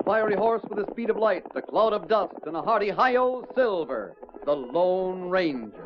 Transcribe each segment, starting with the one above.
Fiery horse with the speed of light, a cloud of dust, and a hearty hi-yo, Silver, the Lone Ranger.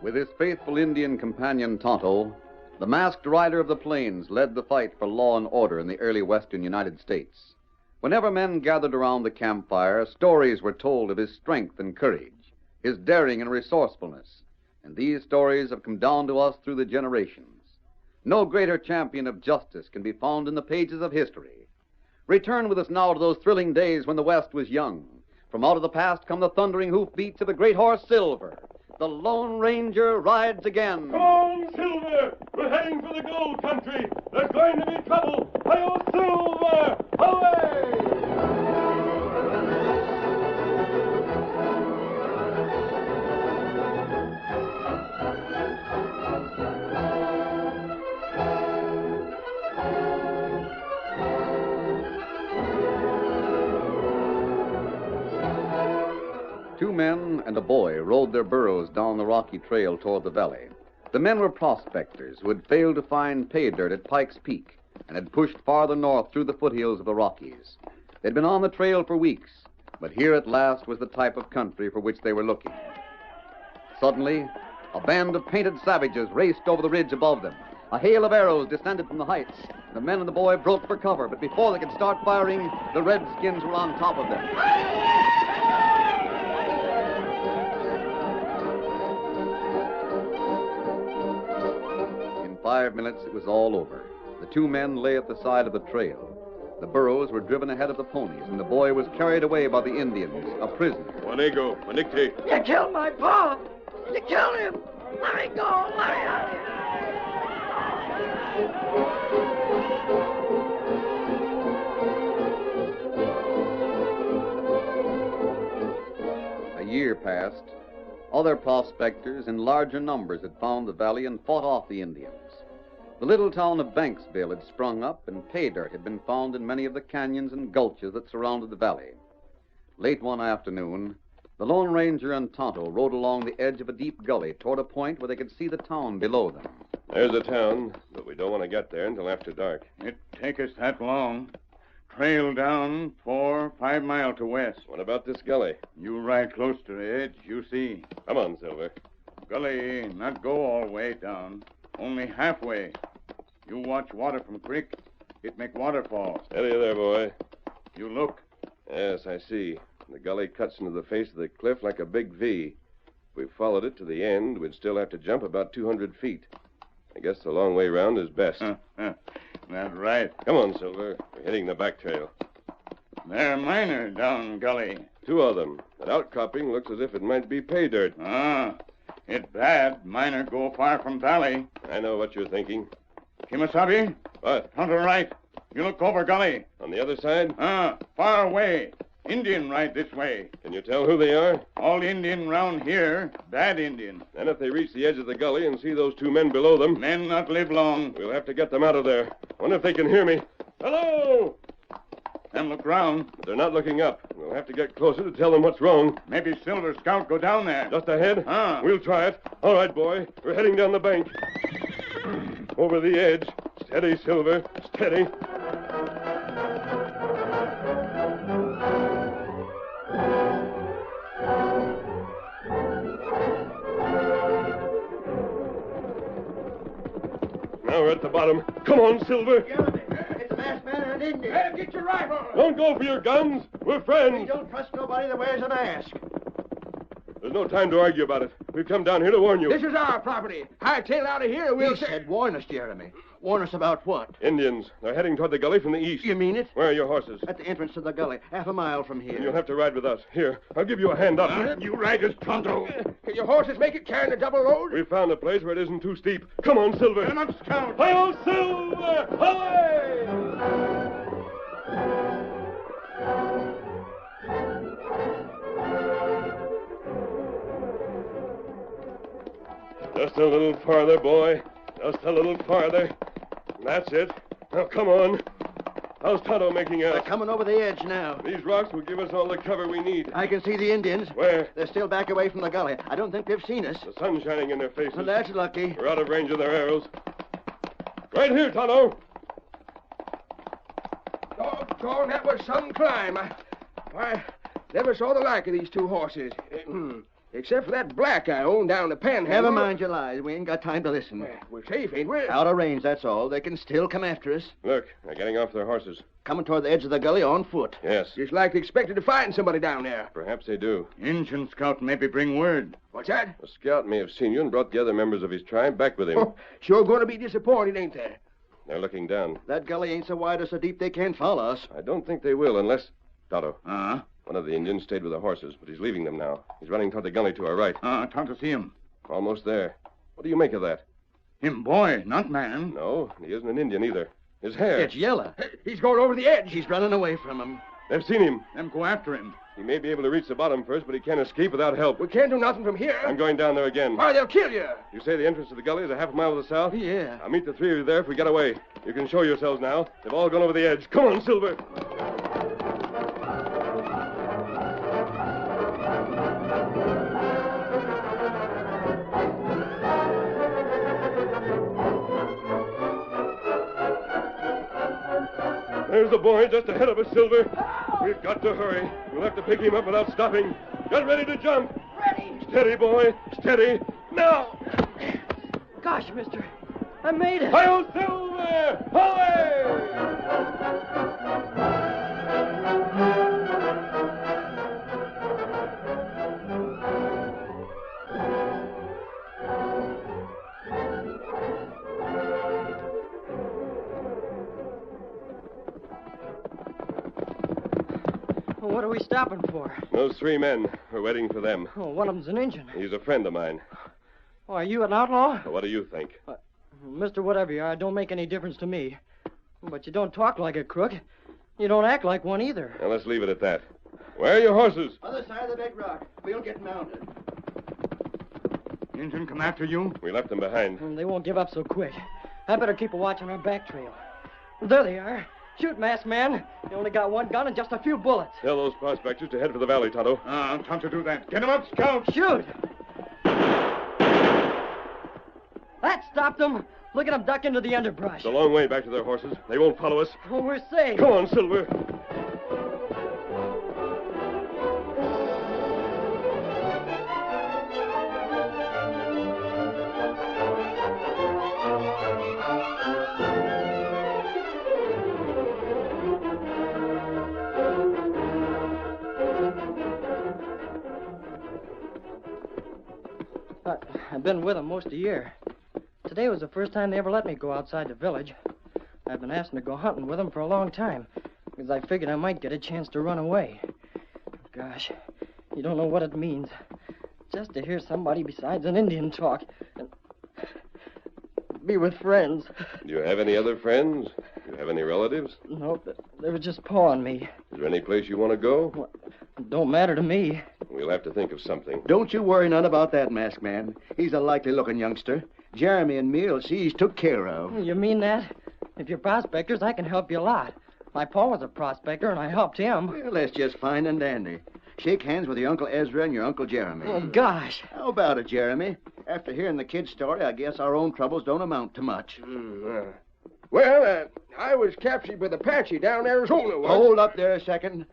With his faithful Indian companion Tonto, the masked rider of the plains led the fight for law and order in the early western United States. Whenever men gathered around the campfire, stories were told of his strength and courage, his daring and resourcefulness, and these stories have come down to us through the generations. No greater champion of justice can be found in the pages of history. Return with us now to those thrilling days when the West was young. From out of the past come the thundering hoofbeats of the great horse Silver. The Lone Ranger rides again. Come on, Silver! We're heading for the gold country. There's going to be trouble. Hi-yo, Silver! Away! Two men and a boy rode their burros down the rocky trail toward the valley. The men were prospectors who had failed to find pay dirt at Pike's Peak and had pushed farther north through the foothills of the Rockies. They'd been on the trail for weeks, but here at last was the type of country for which they were looking. Suddenly, a band of painted savages raced over the ridge above them. A hail of arrows descended from the heights. The men and the boy broke for cover, but before they could start firing, the redskins were on top of them. In 5 minutes, it was all over. The two men lay at the side of the trail. The burros were driven ahead of the ponies, and the boy was carried away by the Indians, a prisoner. Juanego, Manicte. You killed my pa! You killed him! Let me go! Let me out of here! A year passed. Other prospectors in larger numbers had found the valley and fought off the Indians. The little town of Banksville had sprung up, and pay dirt had been found in many of the canyons and gulches that surrounded the valley. Late one afternoon, the Lone Ranger and Tonto rode along the edge of a deep gully toward a point where they could see the town below them. There's the town, but we don't want to get there until after dark. It take us that long. Trail down 4 or 5 miles to west. What about this gully? You ride close to the edge, you see. Come on, Silver. Gully not go all way down, only halfway. You watch water from creek, it make waterfall. Steady there, boy. You look. Yes, I see. The gully cuts into the face of the cliff like a big V. If we followed it to the end, we'd still have to jump about 200 feet. I guess the long way round is best. That's right. Come on, Silver. We're hitting the back trail. They're miners down gully. 2 of them. That outcropping looks as if it might be pay dirt. It's bad. Miner go far from valley. I know what you're thinking. Kimasabi? What? Hunter right. You look over gully. On the other side? Far away. Indian right this way. Can you tell who they are? All Indian round here, bad Indian. And if they reach the edge of the gully and see those 2 men below them... Men not live long. We'll have to get them out of there. Wonder if they can hear me. Hello! Them look round. But they're not looking up. We'll have to get closer to tell them what's wrong. Maybe Silver Scout go down there. Just ahead? We'll try it. All right, boy. We're heading down the bank. Over the edge. Steady, Silver. Steady. Now we're at the bottom. Come on, Silver. It's a masked man and an Indian. Hey, get your rifle. Don't go for your guns. We're friends. We don't trust nobody that wears a mask. There's no time to argue about it. We've come down here to warn you. This is our property. Hightail out of here and we'll... He said warn us, Jeremy. Warn us about what? Indians. They're heading toward the gully from the east. You mean it? Where are your horses? At the entrance to the gully, half a mile from here. And you'll have to ride with us. Here, I'll give you a hand up. You right as Tonto. Can your horses make it carrying a double load? We found a place where it isn't too steep. Come on, Silver. Come up, Scout. Hi-yo, Silver! Hi! Just a little farther, boy. Just a little farther. That's it. Now, come on. How's Tonto making They're out? coming over the edge now. These rocks will give us all the cover we need. I can see the Indians. Where? They're still back away from the gully. I don't think they've seen us. The sun's shining in their faces. Well, that's lucky. We're out of range of their arrows. Right here, Tonto. Doggone, that was some climb. I never saw the like of these 2 horses. Except for that black I own down the panhandle. Never mind your lies. We ain't got time to listen. We're safe, ain't we? Out of range, that's all. They can still come after us. Look, they're getting off their horses. Coming toward the edge of the gully on foot. Yes, Just like they expected to find somebody down there. perhaps they do. Injun Scout maybe bring word. What's that? A scout may have seen you and brought the other members of his tribe back with him. Oh, sure going to be disappointed, ain't they? They're looking down. That gully ain't so wide or so deep they can't follow us. I don't think they will unless... Tonto. Uh-huh. One of the Indians stayed with the horses, but he's leaving them now. He's running toward the gully to our right. Tonto see him. Almost there. What do you make of that? Him boy, not man. No, he isn't an Indian either. His hair. It's yellow. He's going over the edge. He's running away from him. They've seen him. Them go after him. He may be able to reach the bottom first, but he can't escape without help. We can't do nothing from here. I'm going down there again. Why, they'll kill you. You say the entrance to the gully is a half mile to the south? Yeah. I'll meet the 3 of you there if we get away. You can show yourselves now. They've all gone over the edge. Come on, Silver. There's the boy just ahead of us, Silver. We've got to hurry. We'll have to pick him up without stopping. Get ready to jump. Ready. Steady, boy. Steady. Now. Gosh, mister. I made it. Hi-yo, Silver! Away! Well, what are we stopping for? Those 3 men. We're waiting for them. Oh, one of them's an Injun. He's a friend of mine. Oh, are you an outlaw? What do you think? Mister, whatever you are, it don't make any difference to me. But you don't talk like a crook. You don't act like one either. Now, let's leave it at that. Where are your horses? Other side of the big rock. We'll get mounted. Injun come after you? We left them behind. They won't give up so quick. I better keep a watch on our back trail. There they are. Shoot, masked man. You only got 1 gun and just a few bullets. Tell those prospectors to head for the valley, Tonto. Tonto do that. Get him up, Scout. Shoot! That stopped them. Look at them duck into the underbrush. It's a long way back to their horses. They won't follow us. Oh, we're safe. Come on, Silver. I've been with them most of the year. Today was the first time they ever let me go outside the village. I've been asking to go hunting with them for a long time. because I figured I might get a chance to run away. Gosh, you don't know what it means. Just to hear somebody besides an Indian talk and be with friends. Do you have any other friends? Do you have any relatives? Nope, they were just pawing me. Is there any place you want to go? Well, it don't matter to me. We'll have to think of something. Don't you worry none about that, masked man. He's a likely-looking youngster. Jeremy and me'll see he's took care of. You mean that? If you're prospectors, I can help you a lot. My pa was a prospector, and I helped him. Well, that's just fine and dandy. Shake hands with your Uncle Ezra and your Uncle Jeremy. Oh, gosh. How about it, Jeremy? After hearing the kid's story, I guess our own troubles don't amount to much. Well, I was captured with Apache down in Arizona once. Hold up there a second.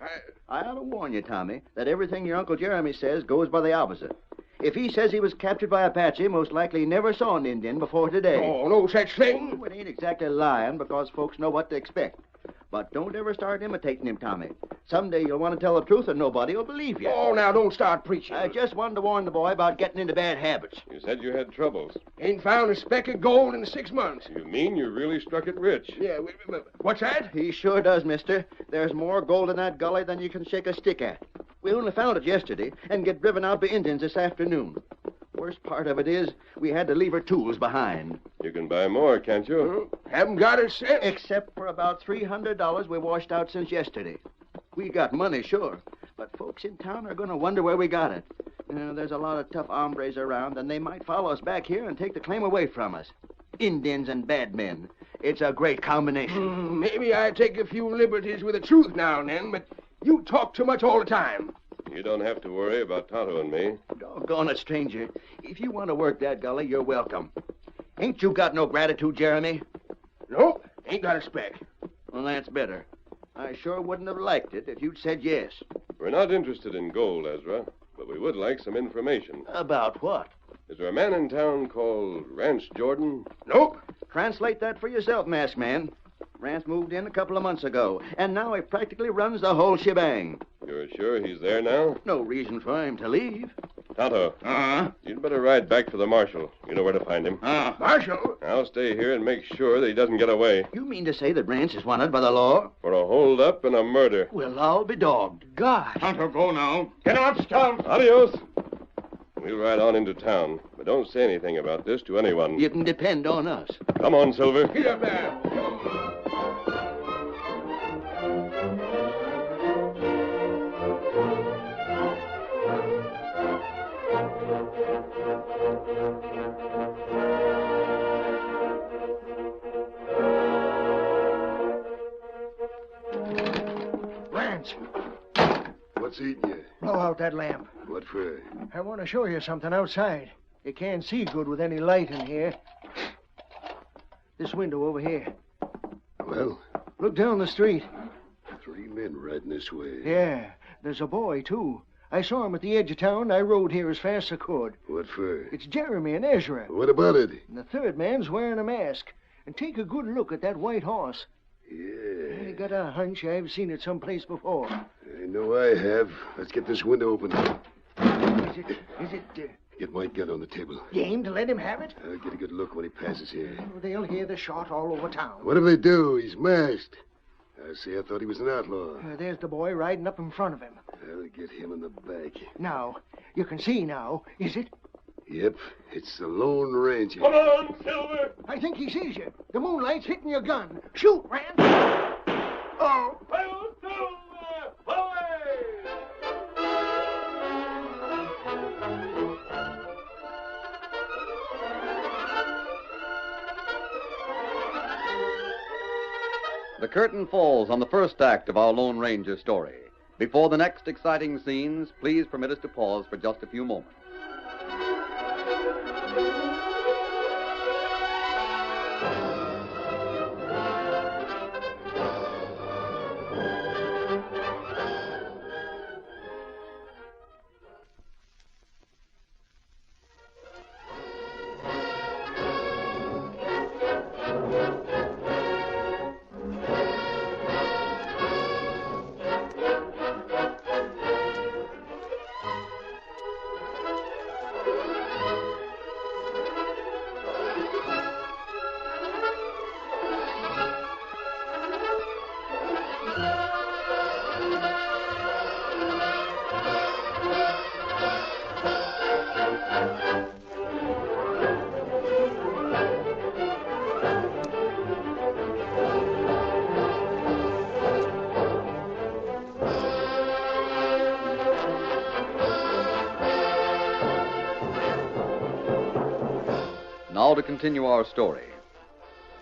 I ought to warn you, Tommy, that everything your Uncle Jeremy says goes by the opposite. If he says he was captured by Apache, most likely he never saw an Indian before today. Oh, no such thing. Oh, it ain't exactly lying because folks know what to expect. But don't ever start imitating him, Tommy. Someday you'll want to tell the truth and nobody will believe you. Oh, now don't start preaching. I just wanted to warn the boy about getting into bad habits. You said you had troubles. Ain't found a speck of gold in 6 months. You mean you really struck it rich? Yeah, what's that? He sure does, mister. There's more gold in that gully than you can shake a stick at. We only found it yesterday and get driven out by Indians this afternoon. Worst part of it is we had to leave our tools behind. You can buy more, can't you? Haven't got a cent. Except for about $300 we washed out since yesterday. We got money, sure, but folks in town are going to wonder where we got it. There's a lot of tough hombres around, and they might follow us back here and take the claim away from us. Indians and bad men. It's a great combination. Maybe I take a few liberties with the truth now and then, but you talk too much all the time. You don't have to worry about Tonto and me. Doggone it, stranger. If you want to work that gully, you're welcome. Ain't you got no gratitude, Jeremy? Nope, ain't got a speck. Well, that's better. I sure wouldn't have liked it if you'd said yes. We're not interested in gold, Ezra, but we would like some information. About what? Is there a man in town called Rance Jordan? Nope. Translate that for yourself, masked man. Rance moved in a couple of months ago, and now he practically runs the whole shebang. You're sure he's there now? No reason for him to leave. Tonto. You'd better ride back for the marshal. You know where to find him. Marshal? I'll stay here and make sure that he doesn't get away. You mean to say that Rance is wanted by the law? For a hold-up and a murder. Well, I'll be dogged. Gosh. Tonto, go now. Get up, Stump. Adios. We'll ride on into town, but don't say anything about this to anyone. You can depend on us. Come on, Silver. Get up there. Rance, What's eating you? blow out that lamp. What for? I want to show you something outside. You can't see good with any light in here. This window over here. Well, Look down the street. 3 men riding this way. Yeah, there's a boy, too. I saw him at the edge of town. I rode here as fast as I could. What for? It's Jeremy and Ezra. What about it? And the third man's wearing a mask. And take a good look at that white horse. Yeah. I got a hunch I've seen it someplace before. I know I have. Let's get this window open. Is it Get my gun on the table. game to let him have it? I'll get a good look when he passes here. Oh, they'll hear the shot all over town. What if they do? He's masked. I see, I thought he was an outlaw. There's the boy riding up in front of him. I'll get him in the back. Now, you can see now, is it? Yep, it's the Lone Ranger. Come on, Silver. I think he sees you. The moonlight's hitting your gun. Shoot, Rance. Oh. The curtain falls on the first act of our Lone Ranger story. Before the next exciting scenes, please permit us to pause for just a few moments. to continue our story.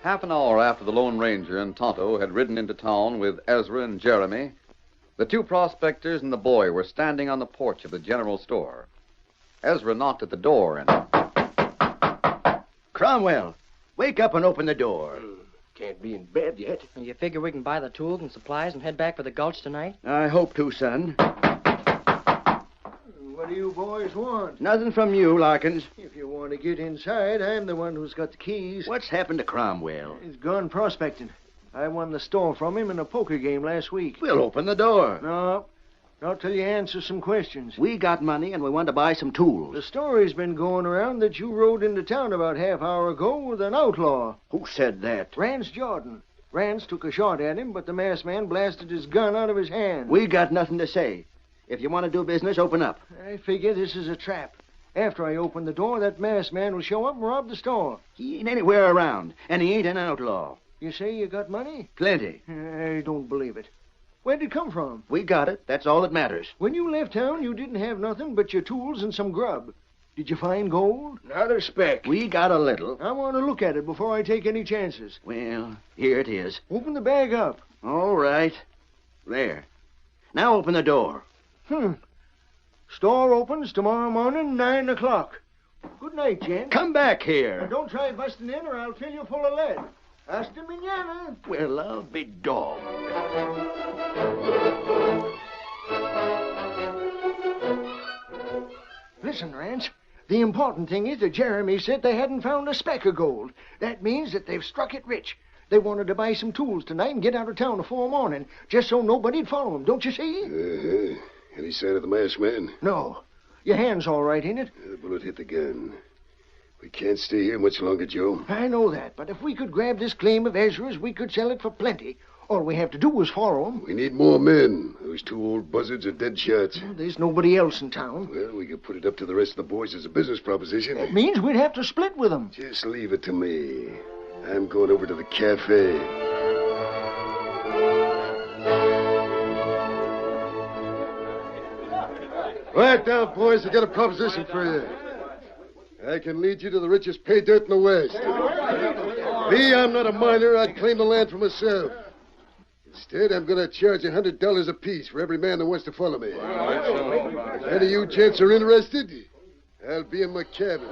Half an hour after the Lone Ranger and Tonto had ridden into town with Ezra and Jeremy, the two prospectors and the boy were standing on the porch of the general store. Ezra knocked at the door and... Cromwell, wake up and open the door. Can't be in bed yet. You figure we can buy the tools and supplies and head back for the gulch tonight? I hope to, son. What do you boys want? Nothing from you, Larkins. If you want to get inside, I'm the one who's got the keys. What's happened to Cromwell? He's gone prospecting. I won the store from him in a poker game last week. We'll open the door. No, not till you answer some questions. We got money and we want to buy some tools. The story's been going around that you rode into town about half hour ago with an outlaw. Who said that? Rance Jordan. Rance took a shot at him, but the masked man blasted his gun out of his hand. We got nothing to say. If you want to do business, open up. I figure this is a trap. After I open the door, that masked man will show up and rob the store. He ain't anywhere around, and he ain't an outlaw. You say you got money? Plenty. I don't believe it. Where'd it come from? We got it. That's all that matters. When you left town, you didn't have nothing but your tools and some grub. Did you find gold? Not a speck. We got a little. I want to look at it before I take any chances. Well, here it is. Open the bag up. All right. There. Now open the door. Store opens tomorrow morning, 9 o'clock. Good night, gent. Come back And here. don't try busting in or I'll fill you full of lead. Hasta mañana. Well, I'll be dogged. Listen, Rance. The important thing is that Jeremy said they hadn't found a speck of gold. That means that they've struck it rich. They wanted to buy some tools tonight and get out of town before morning, just so nobody'd follow them, don't you see? Uh-huh. Any sign of the masked man? No. Your hand's all right, ain't it? The bullet hit the gun. We can't stay here much longer, Joe. I know that, but if we could grab this claim of Ezra's, we could sell it for plenty. All we have to do is follow him. We need more men. Those two old buzzards are dead shots. There's nobody else in town. Well, we could put it up to the rest of the boys as a business proposition. That means we'd have to split with them. Just leave it to me. I'm going over to the cafe. Right now, boys, I got a proposition for you. I can lead you to the richest pay dirt in the West. Me, I'm not a miner. I'd claim the land for myself. Instead, I'm going to charge $100 apiece for every man that wants to follow me. If any of you gents are interested, I'll be in my cabin.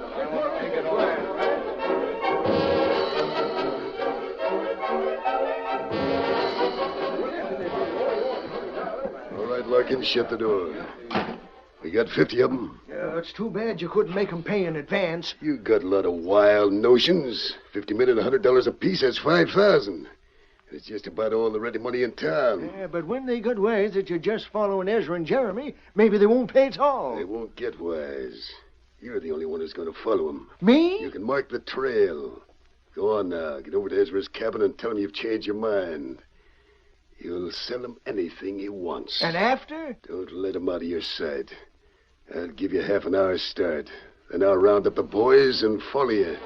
All right, Larkin, shut the door. We got 50 of them. Yeah, it's too bad you couldn't make them pay in advance. You got a lot of wild notions. 50 men and $100 apiece, that's 5,000. It's just about all the ready money in town. Yeah, but when they get wise that you're just following Ezra and Jeremy, maybe they won't pay at all. They won't get wise. You're the only one who's going to follow them. Me? You can mark the trail. Go on now. Get over to Ezra's cabin and tell him you've changed your mind. You'll sell him anything he wants. And after? Don't let him out of your sight. I'll give you half an hour's start. Then I'll round up the boys and follow you.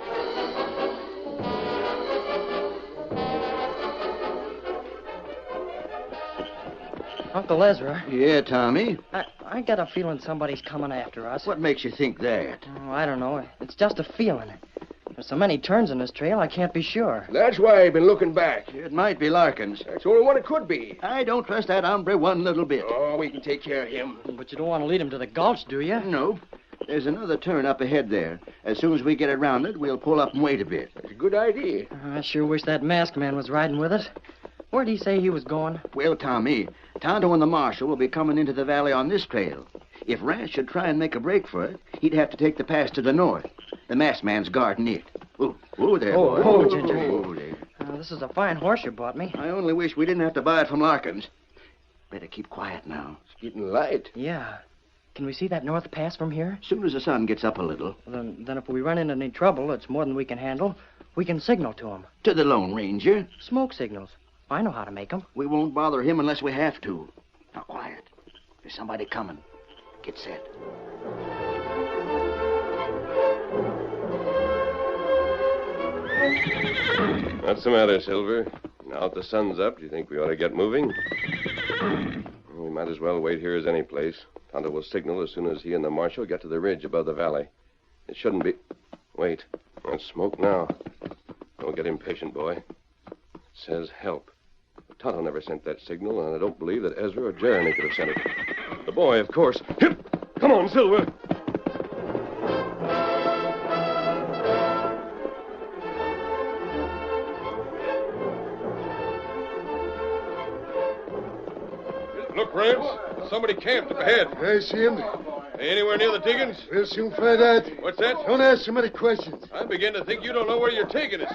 Uncle Ezra, Yeah, Tommy. I got a feeling somebody's coming after us. What makes you think that? Oh, I don't know. It's just a feeling. There's so many turns in this trail, I can't be sure. That's why I've been looking back. It might be Larkins. That's the only one it could be. I don't trust that hombre one little bit. Oh, we can take care of him. But you don't want to lead him to the gulch, do you? No. There's another turn up ahead there. As soon as we get around it, we'll pull up and wait a bit. That's a good idea. I sure wish that masked man was riding with us. Where'd he say he was going? Well, Tommy, Tonto and the marshal will be coming into the valley on this trail. If Rance should try and make a break for it, he'd have to take the pass to the north. The masked man's guarding it. Oh, there, boy. Oh, Ginger. Oh, there. This is a fine horse you bought me. I only wish we didn't have to buy it from Larkins. Better keep quiet now. It's getting light. Yeah. Can we see that north pass from here? Soon as the sun gets up a little. Well, then if we run into any trouble, it's more than we can handle, we can signal to him. To the Lone Ranger. Smoke signals. I know how to make them. We won't bother him unless we have to. Now, quiet. There's somebody coming. Get set. What's the matter, Silver? Now that the sun's up, do you think we ought to get moving? We might as well wait here as any place. Tonto will signal as soon as he and the marshal get to the ridge above the valley. It shouldn't be... Wait. Let's smoke now. Don't get impatient, boy. It says help. Tonto never sent that signal, and I don't believe that Ezra or Jeremy could have sent it. The boy, of course. Come on, Silver. Look, Rance. Somebody camped up ahead. I see him. Anywhere near the diggings? We'll soon find out. What's that? Don't ask so many questions. I begin to think you don't know where you're taking us.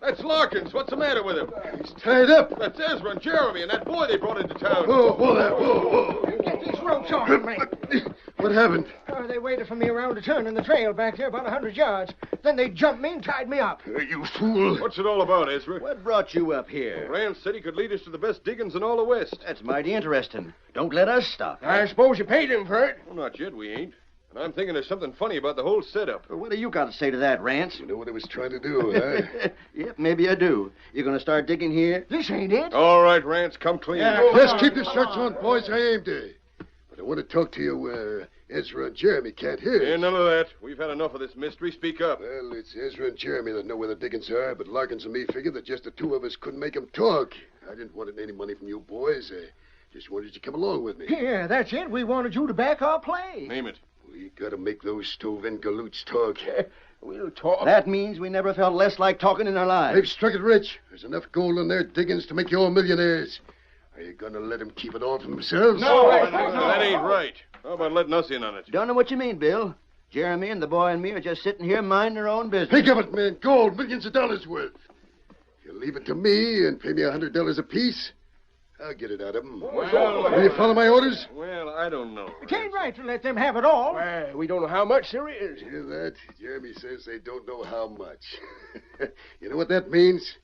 That's Larkins. What's the matter with him? He's tied up. That's Ezra and Jeremy and that boy they brought into town. Whoa. Get these ropes off of me. What happened? They waited for me around the turn in the trail back there about 100 yards. Then they jumped me and tied me up. You fool. What's it all about, Ezra? What brought you up here? Rand said he could lead us to the best diggings in all the West. That's mighty interesting. Don't let us stop. I suppose you paid him for it. Well, not yet, we ain't. And I'm thinking there's something funny about the whole setup. Well, what do you got to say to that, Rance? You know what I was trying to do, huh? Yep, maybe I do. You gonna start digging here? This ain't it. All right, Rance, come clean. Let's keep the shots on, boys. I aimed it. But I want to talk to you where Ezra and Jeremy can't hear us. Yeah, none of that. We've had enough of this mystery. Speak up. Well, it's Ezra and Jeremy that know where the diggings are, but Larkins and me figured that just the two of us couldn't make them talk. I didn't want any money from you boys. I just wanted you to come along with me. Yeah, that's it. We wanted you to back our play. Name it. We gotta make those stove-in galoots talk. We'll talk. That means we never felt less like talking in our lives. They've struck it rich. There's enough gold in their diggings to make you all millionaires. Are you gonna let them keep it all for themselves? No, that ain't right. How about letting us in on it? Don't know what you mean, Bill. Jeremy and the boy and me are just sitting here minding their own business. Think of it, man. Gold, millions of dollars worth. You leave it to me and pay me $100 apiece, I'll get it out of them. Will you follow my orders? Well, I don't know. It ain't right to let them have it all. Well, we don't know how much there is. Hear that? Jeremy says they don't know how much. You know what that means?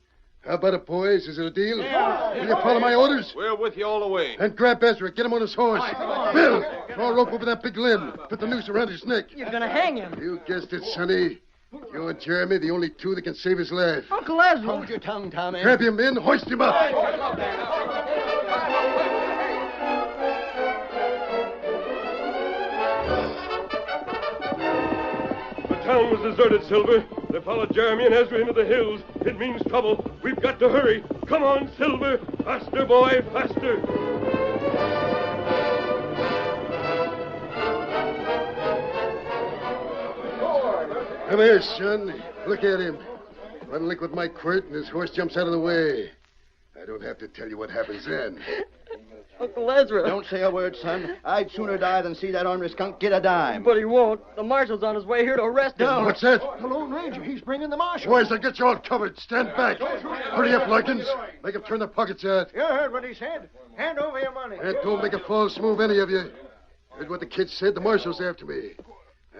How about it, boys? Is it a deal? Yeah. Will you follow my orders? We're with you all the way. And grab Ezra. Get him on his horse. Bill, throw a rope over that big limb. Put the noose around his neck. You're gonna hang him. You guessed it, Sonny. You and Jeremy, the only two that can save his life. Uncle Ezra. Hold your tongue, Tommy. Grab him in, hoist him up. The town was deserted, Silver. They followed Jeremy and Ezra into the hills. It means trouble. We've got to hurry. Come on, Silver. Faster, boy, faster. Come here, son. Look at him. One lick with my quirt and his horse jumps out of the way. I don't have to tell you what happens then. Uncle Ezra. Don't say a word, son. I'd sooner die than see that ornery skunk get a dime. But he won't. The marshal's on his way here to arrest him. What's that? The Lone Ranger, he's bringing the marshal. Boys, I'll get you all covered. Stand back. Hurry up, Larkins. Make him turn the pockets out. You heard what he said. Hand over your money. And don't make a false move, any of you. Heard what the kid said. The marshal's after me.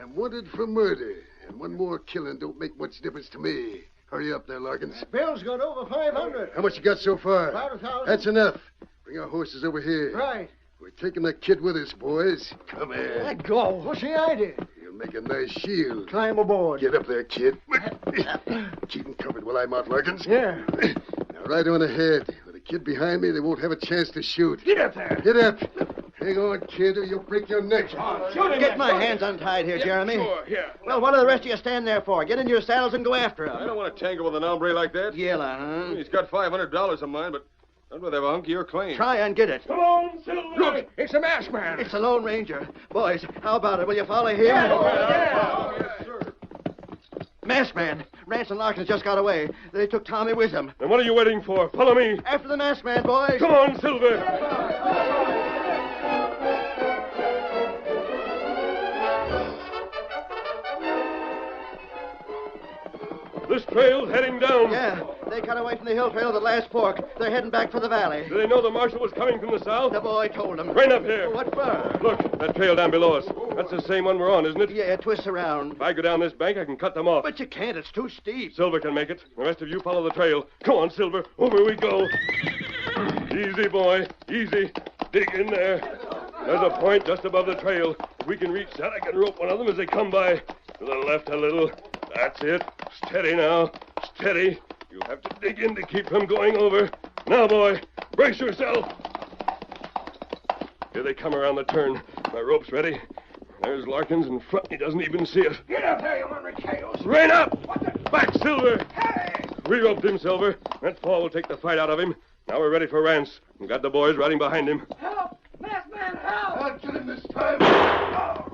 I'm wanted for murder. And one more killing don't make much difference to me. Hurry up there, Larkins. Bill's got over 500. How much you got so far? About 1,000. That's enough. Bring our horses over here. Right. We're taking the kid with us, boys. Come here. Let go. What's the idea? You'll make a nice shield. Climb aboard. Get up there, kid. Keep him covered while I'm out, Larkins. Yeah. Now, right on ahead. With a kid behind me, they won't have a chance to shoot. Get up there. Get up. Hang on, kid, or you'll break your neck. Get my hands untied here, Jeremy. Sure, here. Well, what do the rest of you stand there for? Get into your saddles and go after I him. don't want to tangle with an hombre like that. Yella, huh? He's got $500 of mine, but I'd rather have a hunk of your claim. Try and get it. Come on, Silver. Look, it's the masked man. It's the Lone Ranger. Boys, how about it? Will you follow him? Masked man. Rance and Larkins just got away. They took Tommy with them. Then what are you waiting for? Follow me. After the masked man, boys. Come on, Silver. This trail's heading down. Yeah, they cut away from the hill trail at the last fork. They're heading back for the valley. Do they know the marshal was coming from the south? The boy told them. Right up here. What for? Look, that trail down below us. That's the same one we're on, isn't it? Yeah, it twists around. If I go down this bank, I can cut them off. But you can't. It's too steep. Silver can make it. The rest of you follow the trail. Come on, Silver. Over we go. Easy, boy. Easy. Dig in there. There's a point just above the trail. If we can reach that, I can rope one of them as they come by. To the left a little. That's it. Steady now. Steady. You'll have to dig in to keep from going over. Now, boy, brace yourself. Here they come around the turn. My rope's ready. There's Larkins in front. He doesn't even see us. Get up there, you hungry coyotes. Rein up! Back, Silver! Hey! We roped him, Silver. That fall will take the fight out of him. Now we're ready for Rance. We've got the boys riding behind him. Help! Masked man, help! I'll get him this time.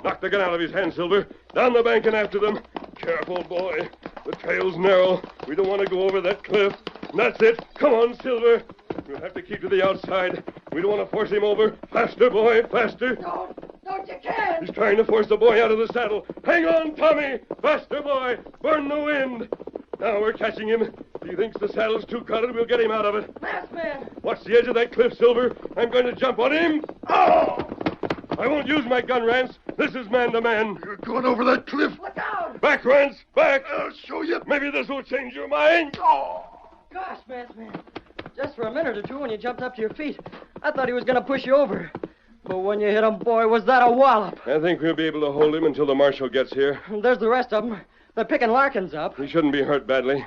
Knock the gun out of his hand, Silver. Down the bank and after them. Careful, boy. The trail's narrow. We don't want to go over that cliff. That's it. Come on, Silver. We'll have to keep to the outside. We don't want to force him over. Faster, boy, faster. Don't you can't! He's trying to force the boy out of the saddle. Hang on, Tommy. Faster, boy. Burn the wind. Now we're catching him. If he thinks the saddle's too crowded, we'll get him out of it. Masked man! Watch the edge of that cliff, Silver. I'm going to jump on him. Oh! I won't use my gun, Rance. This is man to man. You're going over that cliff. Look out! Back, Rance, back. I'll show you. Maybe this will change your mind. Oh. Gosh, masked man. Just for a minute or two when you jumped up to your feet, I thought he was going to push you over. But when you hit him, boy, was that a wallop. I think we'll be able to hold him until the marshal gets here. There's the rest of them. They're picking Larkins up. He shouldn't be hurt badly.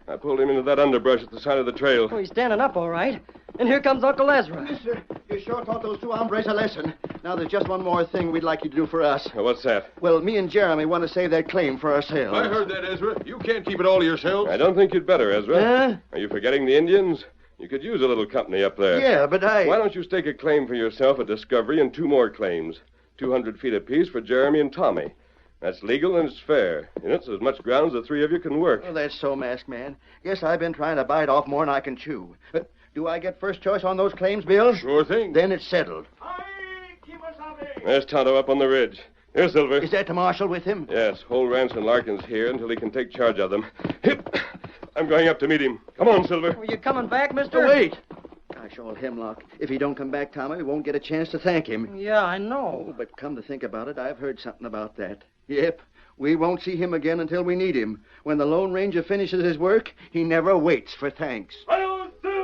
I pulled him into that underbrush at the side of the trail. Oh, he's standing up all right. And here comes Uncle Ezra. Mister, you sure taught those two hombres a lesson. Now, there's just one more thing we'd like you to do for us. What's that? Well, me and Jeremy want to save that claim for ourselves. I heard that, Ezra. You can't keep it all to yourselves. I don't think you'd better, Ezra. Huh? Are you forgetting the Indians? You could use a little company up there. Yeah, but Why don't you stake a claim for yourself at Discovery and 2 more claims? 200 feet apiece for Jeremy and Tommy. That's legal and it's fair. And it's as much ground as the 3 of you can work. Oh, that's so, Masked Man. Guess I've been trying to bite off more than I can chew. But do I get first choice on those claims, Bill? Sure thing. Then it's settled. There's Tonto up on the ridge. Here, Silver. Is that the marshal with him? Yes, hold Rance and Larkins here until he can take charge of them. Hip! I'm going up to meet him. Come on, Silver. Are you coming back, mister? Oh, wait. Gosh, old Hemlock. If he don't come back, Tommy, we won't get a chance to thank him. Yeah, I know. Oh, but come to think about it, I've heard something about that. Yep. We won't see him again until we need him. When the Lone Ranger finishes his work, he never waits for thanks. Hi-yo, Silver!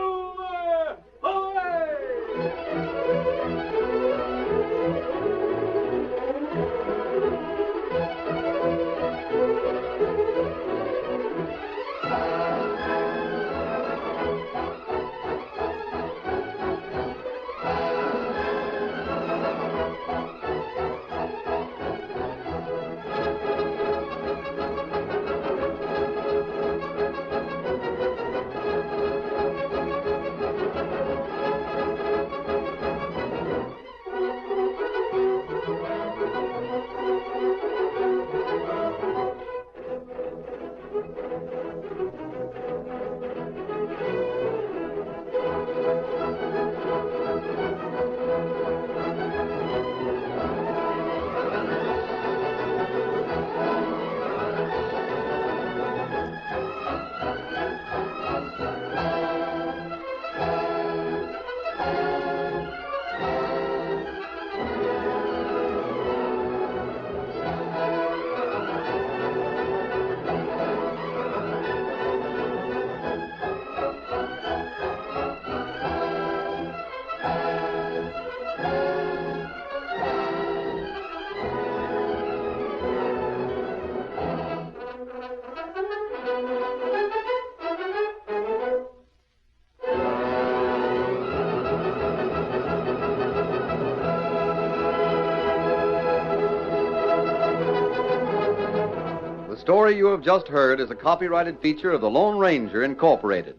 The story you have just heard is a copyrighted feature of the Lone Ranger, Incorporated.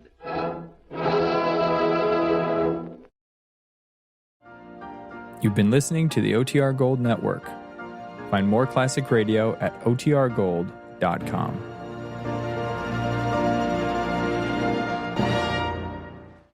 You've been listening to the OTR Gold Network. Find more classic radio at otrgold.com.